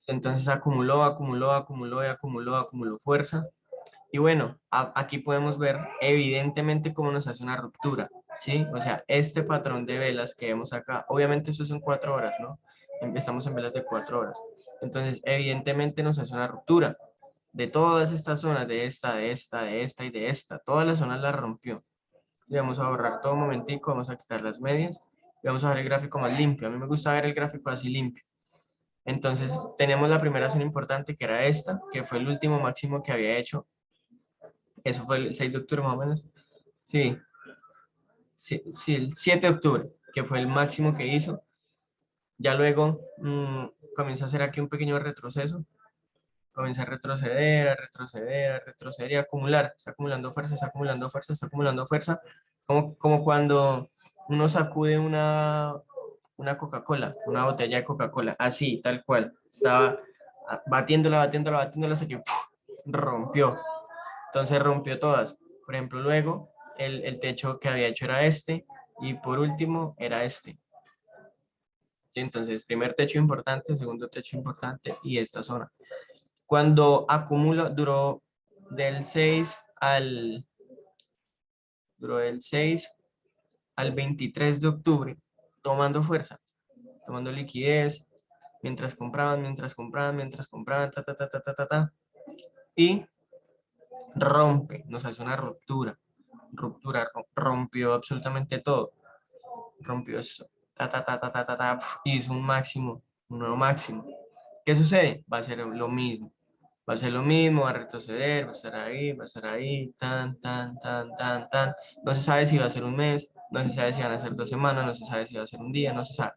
Entonces acumuló, acumuló, acumuló y acumuló, acumuló fuerza. Y bueno, aquí podemos ver evidentemente cómo nos hace una ruptura, ¿sí? O sea, este patrón de velas que vemos acá, obviamente eso son 4 horas, ¿no? Empezamos en velas de 4 horas. Entonces, evidentemente nos hace una ruptura de todas estas zonas, de esta, de esta, de esta y de esta. Todas las zonas las rompió. Y vamos a borrar todo un momentico, vamos a quitar las medias y vamos a ver el gráfico más limpio. A mí me gusta ver el gráfico así limpio. Entonces, tenemos la primera zona importante que era esta, que fue el último máximo que había hecho. Eso fue el 6 de octubre más o menos. Sí, sí, sí, el 7 de octubre, que fue el máximo que hizo. Ya luego comienza a hacer aquí un pequeño retroceso. Comienza a retroceder, a retroceder, a retroceder y a acumular. Está acumulando fuerza, está acumulando fuerza, está acumulando fuerza. Como cuando uno sacude una Coca-Cola, una botella de Coca-Cola. Así, tal cual. Estaba batiéndola, batiéndola, batiéndola hasta que rompió. Entonces rompió todas. Por ejemplo, luego el techo que había hecho era este y por último era este. ¿Sí? Entonces, primer techo importante, segundo techo importante y esta zona. Cuando acumula, del 6 al, duró del 6 al 23 de octubre, tomando fuerza, tomando liquidez, mientras compraban, mientras compraban, mientras compraban, ta, ta, ta, ta, ta, ta, ta, y rompe, nos hace una ruptura, rompió absolutamente todo, rompió eso, ta, ta, ta, ta, ta, ta, ta, hizo un máximo, un nuevo máximo. ¿Qué sucede? Va a ser lo mismo. Va a ser lo mismo, va a retroceder, va a estar ahí, tan, tan, tan, tan, tan. No se sabe si va a ser un mes, no se sabe si van a ser 2 semanas, no se sabe si va a ser un día, no se sabe.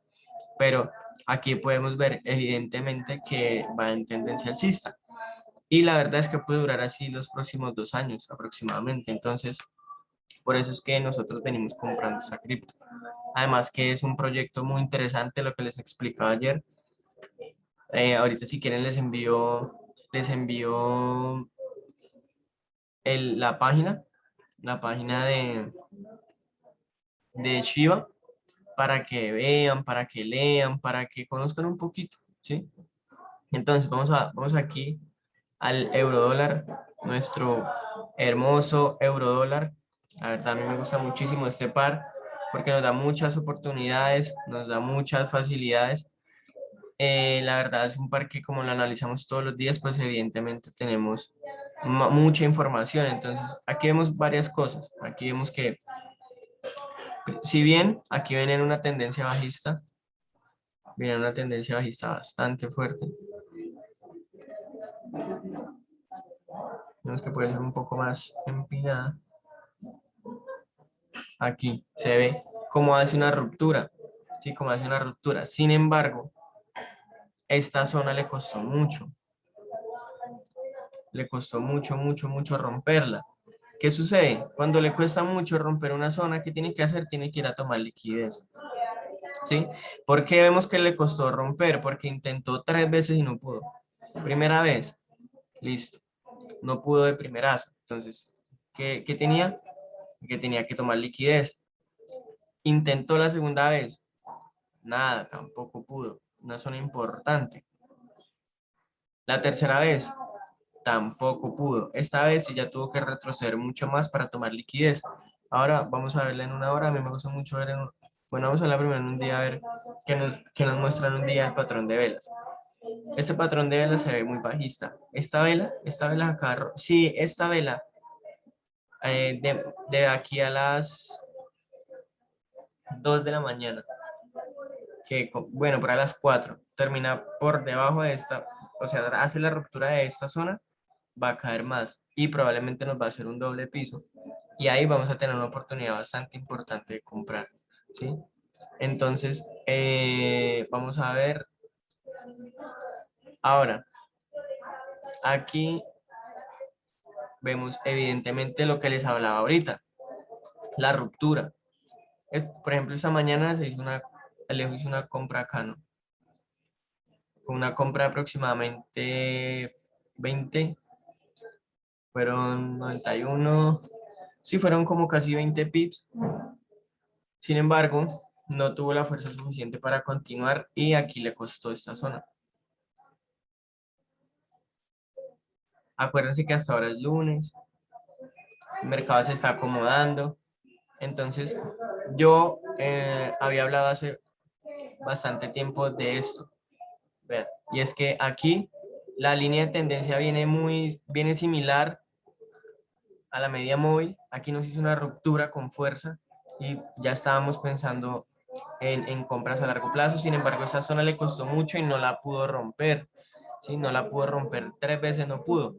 Pero aquí podemos ver evidentemente que va en tendencia alcista. Y la verdad es que puede durar así los próximos 2 años aproximadamente. Entonces, por eso es que nosotros venimos comprando esta cripto. Además que es un proyecto muy interesante lo que les explicaba ayer. Ahorita si quieren les envío la página de Shiba para que vean, para que lean, para que conozcan un poquito, ¿sí? Entonces vamos aquí al eurodólar, nuestro hermoso eurodólar. La verdad a mí me gusta muchísimo este par porque nos da muchas oportunidades, nos da muchas facilidades. La verdad es un par que como lo analizamos todos los días, pues evidentemente tenemos mucha información. Entonces, aquí vemos varias cosas. Aquí vemos que, si bien aquí viene una tendencia bajista, viene una tendencia bajista bastante fuerte. Vemos que puede ser un poco más empinada. Aquí se ve cómo hace una ruptura. Sí, cómo hace una ruptura. Sin embargo, esta zona le costó mucho. Le costó mucho, mucho, mucho romperla. ¿Qué sucede? Cuando le cuesta mucho romper una zona, ¿qué tiene que hacer? Tiene que ir a tomar liquidez. ¿Sí? ¿Por qué vemos que le costó romper? Porque intentó 3 veces y no pudo. Primera vez, listo. No pudo de primerazo. Entonces, ¿qué tenía? Que tenía que tomar liquidez. Intentó la segunda vez. Nada, tampoco pudo. Una zona importante. La tercera vez, tampoco pudo. Esta vez sí ya tuvo que retroceder mucho más para tomar liquidez. Ahora vamos a verla en una hora. A mí me gusta mucho ver bueno, vamos a verla primero en un día a ver qué nos muestra en un día el patrón de velas. Este patrón de velas se ve muy bajista. Esta vela acá, sí, esta vela de aquí a las 2 de la mañana, bueno, para las 4 termina por debajo de esta, o sea, hace la ruptura de esta zona, va a caer más y probablemente nos va a hacer un doble piso. Y ahí vamos a tener una oportunidad bastante importante de comprar, ¿sí? Entonces, vamos a ver ahora, aquí vemos evidentemente lo que les hablaba ahorita, la ruptura. Por ejemplo, esta mañana Alejo hizo una compra acá, ¿no? Con una compra de aproximadamente 20, fueron 91, sí, fueron como casi 20 pips. Sin embargo, no tuvo la fuerza suficiente para continuar y aquí le costó esta zona. Acuérdense que hasta ahora es lunes, el mercado se está acomodando. Entonces, yo había hablado hace bastante tiempo de esto. Vean, y es que aquí la línea de tendencia viene similar a la media móvil. Aquí nos hizo una ruptura con fuerza y ya estábamos pensando en compras a largo plazo. Sin embargo, esa zona le costó mucho y no la pudo romper. ¿Sí? No la pudo romper 3 veces, no pudo.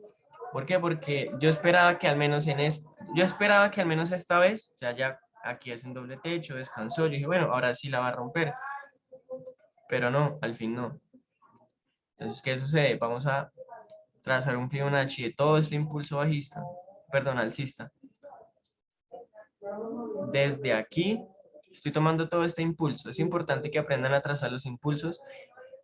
¿Por qué? Porque yo esperaba que al menos yo esperaba que al menos esta vez, o sea, ya aquí es un doble techo, descansó. Yo dije, bueno, ahora sí la va a romper, pero no, al fin no. Entonces, ¿qué sucede? Vamos a trazar un Fibonacci de todo este impulso bajista, perdón, alcista. Desde aquí, estoy tomando todo este impulso. Es importante que aprendan a trazar los impulsos,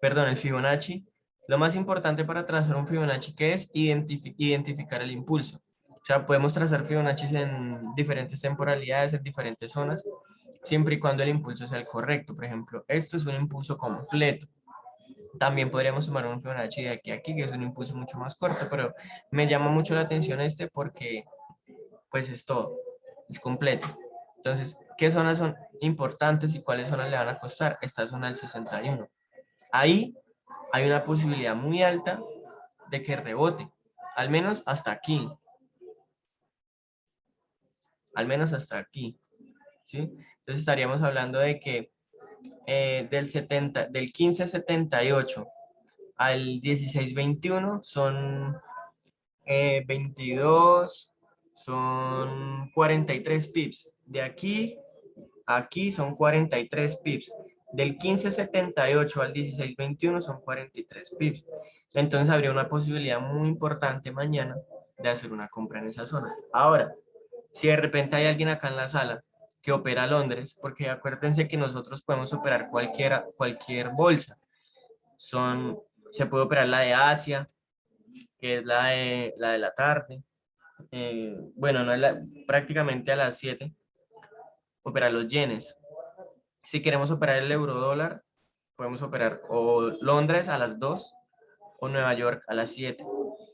perdón, el Fibonacci. Lo más importante para trazar un Fibonacci que es identificar el impulso. O sea, podemos trazar Fibonacci en diferentes temporalidades, en diferentes zonas, siempre y cuando el impulso sea el correcto. Por ejemplo, esto es un impulso completo. También podríamos tomar un Fibonacci de aquí a aquí, que es un impulso mucho más corto, pero me llama mucho la atención este porque pues es todo, es completo. Entonces, ¿qué zonas son importantes y cuáles zonas le van a costar? Esta zona del 61. Ahí hay una posibilidad muy alta de que rebote, al menos hasta aquí, al menos hasta aquí, ¿sí? Entonces estaríamos hablando de que del 15.78 al 16.21 son 22, son 43 pips. De aquí a aquí son 43 pips. Del 15.78 al 16.21 son 43 pips. Entonces habría una posibilidad muy importante mañana de hacer una compra en esa zona. Ahora, si de repente hay alguien acá en la sala que opera Londres, porque acuérdense que nosotros podemos operar cualquier bolsa. Se puede operar la de Asia, que es la de la tarde. Bueno, no es prácticamente a las 7 operar los yenes. Si queremos operar el euro dólar, podemos operar o Londres a las 2 o Nueva York a las 7.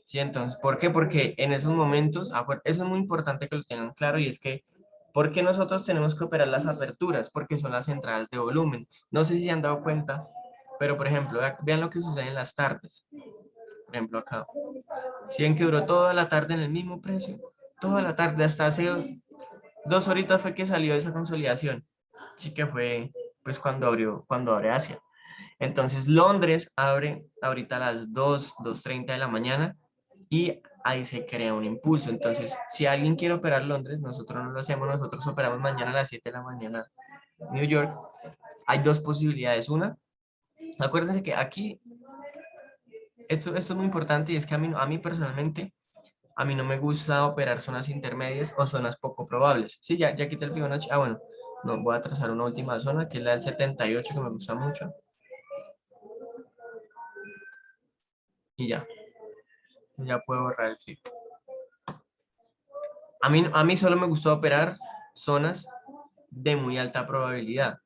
¿Sí? Entonces, ¿por qué? Porque en esos momentos, eso es muy importante que lo tengan claro y es que, ¿por qué nosotros tenemos que operar las aperturas? Porque son las entradas de volumen. No sé si se han dado cuenta, pero por ejemplo, vean lo que sucede en las tardes. Por ejemplo, acá. Si ven que duró toda la tarde en el mismo precio, toda la tarde, hasta hace 2 horitas fue que salió esa consolidación. Sí que fue pues cuando abre Asia. Entonces Londres abre ahorita a las 2:30 de la mañana y ahí se crea un impulso. Entonces, si alguien quiere operar Londres, nosotros no lo hacemos, nosotros operamos mañana a las 7 de la mañana New York. Hay dos posibilidades. Una, acuérdense que aquí, esto es muy importante y es que a mí personalmente, a mí no me gusta operar zonas intermedias o zonas poco probables. Sí, ya quité el Fibonacci. Ah, bueno, no, voy a trazar una última zona que es la del 78 que me gusta mucho. Y ya puedo borrar el Fib. A mí solo me gusta operar zonas de muy alta probabilidad.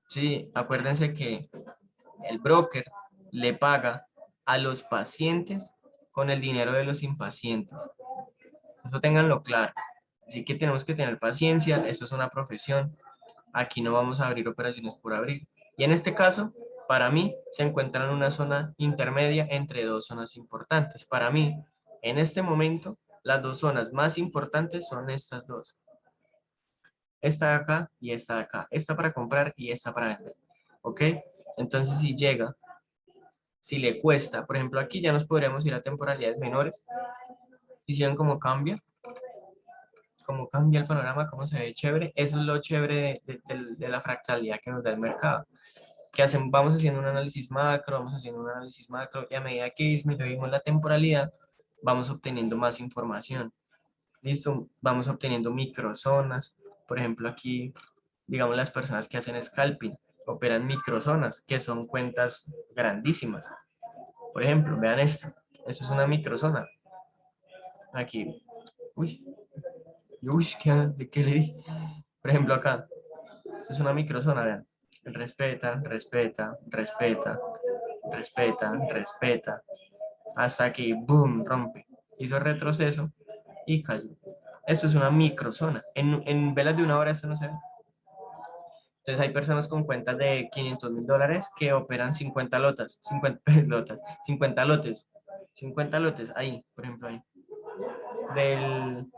Sí, acuérdense que el broker le paga a los pacientes con el dinero de los impacientes. Eso ténganlo claro. Así que tenemos que tener paciencia, esto es una profesión. Aquí no vamos a abrir operaciones por abrir. Y en este caso, para mí, se encuentra en una zona intermedia entre dos zonas importantes. Para mí, en este momento, las dos zonas más importantes son estas dos. Esta de acá y esta de acá. Esta para comprar y esta para vender. ¿Ok? Entonces, si llega, si le cuesta, por ejemplo, aquí ya nos podríamos ir a temporalidades menores. Y si ven cómo cambia el panorama, cómo se ve chévere. Eso es lo chévere de la fractalidad que nos da el mercado. Vamos haciendo un análisis macro, vamos haciendo un análisis macro, y a medida que disminuimos la temporalidad, vamos obteniendo más información. ¿Listo? Vamos obteniendo microzonas. Por ejemplo, aquí, digamos, las personas que hacen scalping operan microzonas, que son cuentas grandísimas. Por ejemplo, vean esto. Esto es una microzona. Aquí. Uy, ¿de qué le di? Por ejemplo, acá. Esto es una microzona, vean. Respeta, respeta, respeta, respeta, respeta, hasta que boom, rompe. hizo retroceso y cayó. Esto es una microzona. En velas de una hora esto no se ve. Entonces hay personas con cuentas de $500.000 que operan 50 lotas, 50 lotas, 50 lotes, 50 lotes, ahí, por ejemplo, ahí. Del,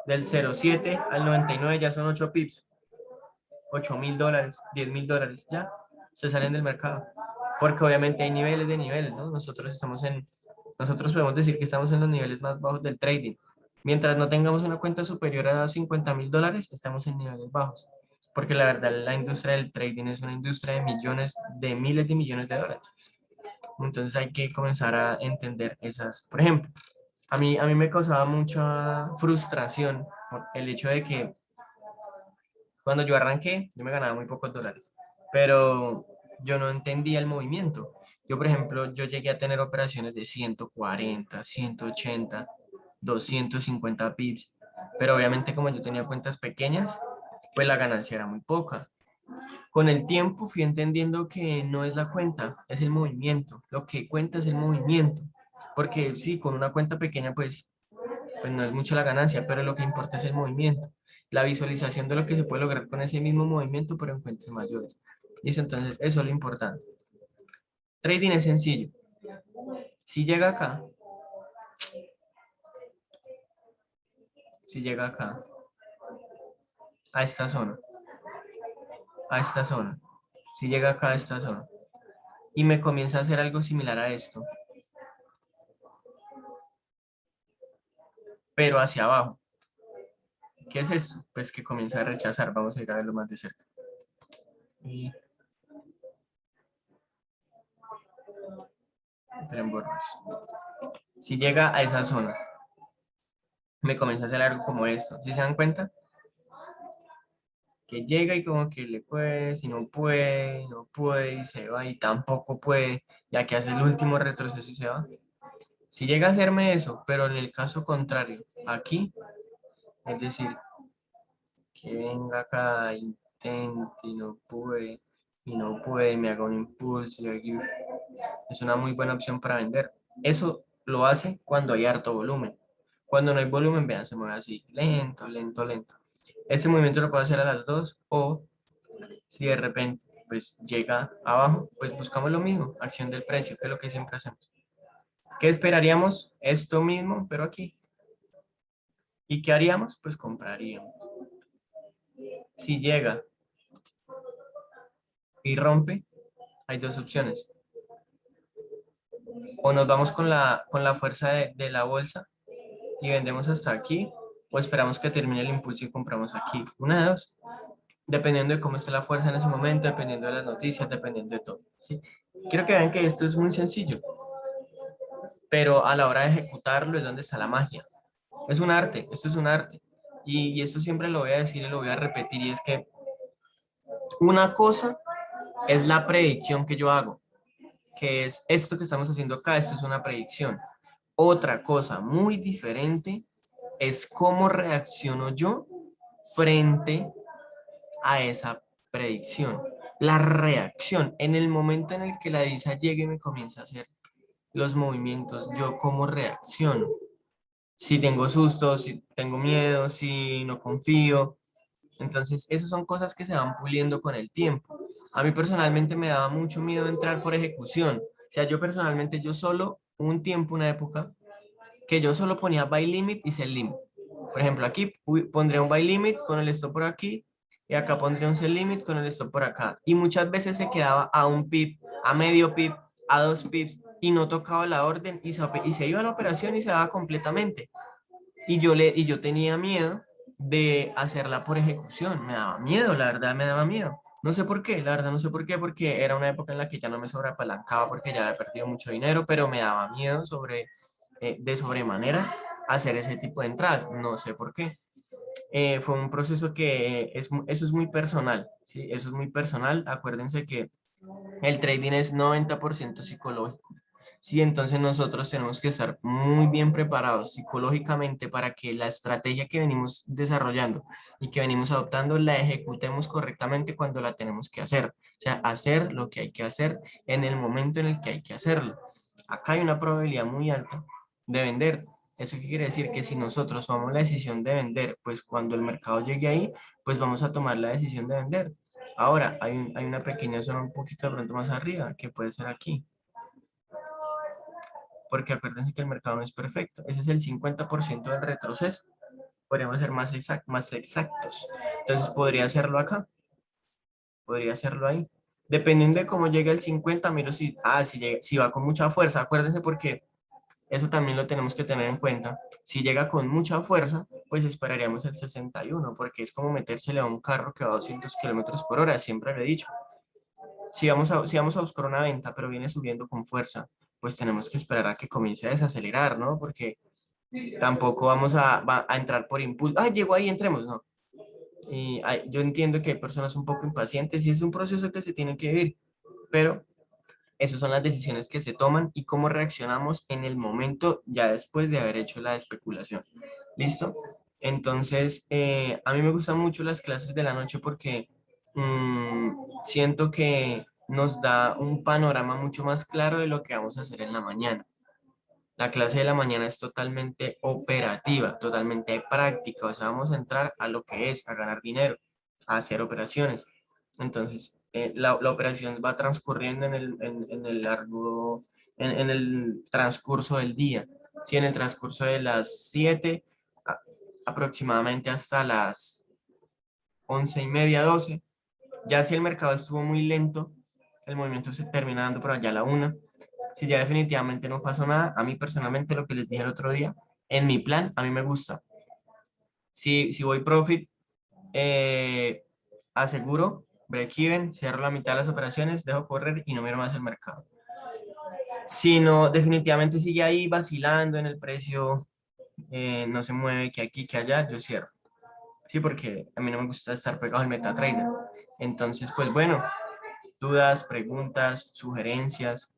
del 0,7 al 99 ya son 8 pips, $8.000, $10.000, ya se salen del mercado. Porque obviamente hay niveles de niveles, ¿no? Nosotros podemos decir que estamos en los niveles más bajos del trading. Mientras no tengamos una cuenta superior a $50.000, estamos en niveles bajos. Porque la verdad, la industria del trading es una industria de millones, de miles de millones de dólares. Entonces hay que comenzar a entender esas. Por ejemplo, a mí me causaba mucha frustración por el hecho de que cuando yo arranqué, yo me ganaba muy pocos dólares, pero yo no entendía el movimiento. Yo, por ejemplo, yo llegué a tener operaciones de 140, 180, 250 pips, pero obviamente como yo tenía cuentas pequeñas, pues la ganancia era muy poca. Con el tiempo fui entendiendo que no es la cuenta, es el movimiento. Lo que cuenta es el movimiento. Porque sí, con una cuenta pequeña, pues no es mucho la ganancia, pero lo que importa es el movimiento. La visualización de lo que se puede lograr con ese mismo movimiento, pero en cuentas mayores. Listo, entonces eso es lo importante. Trading es sencillo. Si llega acá, si llega acá, a esta zona, a esta zona, si llega acá a esta zona, y me comienza a hacer algo similar a esto, pero hacia abajo. ¿Qué es eso? Pues que comienza a rechazar. Vamos a ir a verlo más de cerca. Y si llega a esa zona, me comienza a hacer algo como esto. ¿Sí se dan cuenta? Que llega y como que le puede, si no puede, no puede y se va y tampoco puede, ya que hace el último retroceso y se va. Si llega a hacerme eso, pero en el caso contrario, aquí, es decir, que venga acá, intente y no puede, me haga un impulso y aquí, es una muy buena opción para vender. Eso lo hace cuando hay harto volumen. Cuando no hay volumen, vean, se mueve así, lento, lento, lento. Este movimiento lo puedo hacer a las 2 o si de repente pues llega abajo, pues buscamos lo mismo, acción del precio, que es lo que siempre hacemos. ¿Qué esperaríamos? Esto mismo, pero aquí. ¿Y qué haríamos? Pues compraríamos. Si llega y rompe, hay dos opciones. O nos vamos con la fuerza de la bolsa y vendemos hasta aquí, o esperamos que termine el impulso y compramos aquí. Una de dos, dependiendo de cómo esté la fuerza en ese momento, dependiendo de las noticias, dependiendo de todo. ¿Sí? Quiero que vean que esto es muy sencillo, pero a la hora de ejecutarlo es donde está la magia. Es un arte, esto es un arte. Y esto siempre lo voy a decir y lo voy a repetir, y es que una cosa es la predicción que yo hago, que es esto que estamos haciendo acá, esto es una predicción. Otra cosa muy diferente es cómo reacciono yo frente a esa predicción. La reacción, en el momento en el que la divisa llegue y me comienza a hacer los movimientos, yo cómo reacciono. Si tengo susto, si tengo miedo, si no confío. Entonces, esas son cosas que se van puliendo con el tiempo. A mí personalmente me daba mucho miedo entrar por ejecución. O sea, yo personalmente, yo solo, un tiempo, una época, que yo solo ponía buy limit y sell limit. Por ejemplo, aquí pondría un buy limit con el stop por aquí y acá pondría un sell limit con el stop por acá. Y muchas veces se quedaba a un pip, a medio pip, a 2 pips y no tocaba la orden y se iba a la operación y se daba completamente. Y yo tenía miedo de hacerla por ejecución. Me daba miedo, la verdad me daba miedo. No sé por qué, la verdad no sé por qué, porque era una época en la que ya no me sobreapalancaba porque ya había perdido mucho dinero, pero me daba miedo de sobremanera hacer ese tipo de entradas. No sé por qué. Fue un proceso que eso es muy personal, ¿sí? Eso es muy personal. Acuérdense que el trading es 90% psicológico. Sí, entonces nosotros tenemos que estar muy bien preparados psicológicamente para que la estrategia que venimos desarrollando y que venimos adoptando la ejecutemos correctamente cuando la tenemos que hacer. O sea, hacer lo que hay que hacer en el momento en el que hay que hacerlo. Acá hay una probabilidad muy alta de vender. ¿Eso qué quiere decir? Que si nosotros tomamos la decisión de vender, pues cuando el mercado llegue ahí, pues vamos a tomar la decisión de vender. Ahora, hay una pequeña zona un poquito de pronto más arriba, que puede ser aquí, porque acuérdense que el mercado no es perfecto. Ese es el 50% del retroceso. Podríamos ser más exactos. Entonces, podría hacerlo acá, podría hacerlo ahí. Dependiendo de cómo llegue el 50, miro si va con mucha fuerza. Acuérdense porque eso también lo tenemos que tener en cuenta. Si llega con mucha fuerza, pues esperaríamos el 61, porque es como metérsele a un carro que va a 200 kilómetros por hora, siempre lo he dicho. Si vamos a buscar una venta, pero viene subiendo con fuerza, pues tenemos que esperar a que comience a desacelerar, ¿no? Porque tampoco va a entrar por impulso. ¡Ah, llegó ahí, entremos! No. Yo entiendo que hay personas un poco impacientes y es un proceso que se tiene que vivir, pero esas son las decisiones que se toman y cómo reaccionamos en el momento ya después de haber hecho la especulación. ¿Listo? Entonces, a mí me gustan mucho las clases de la noche porque siento que nos da un panorama mucho más claro de lo que vamos a hacer en la mañana. La clase de la mañana es totalmente operativa, totalmente práctica, o sea, vamos a entrar a lo que es, a ganar dinero, a hacer operaciones. Entonces, la operación va transcurriendo en el transcurso del día. Sí, en el transcurso de las 7 aproximadamente hasta las 11:30, 12. Ya si el mercado estuvo muy lento, el movimiento se termina dando por allá a la 1. Si ya definitivamente no pasó nada, a mí personalmente lo que les dije el otro día, en mi plan, a mí me gusta. Si voy profit, eh, aseguro, break even, cierro la mitad de las operaciones, dejo correr y no miro más el mercado. Si no, definitivamente sigue ahí vacilando en el precio, no se mueve que aquí, que allá, yo cierro. Sí, porque a mí no me gusta estar pegado al MetaTrader. Entonces, pues bueno, dudas, preguntas, sugerencias.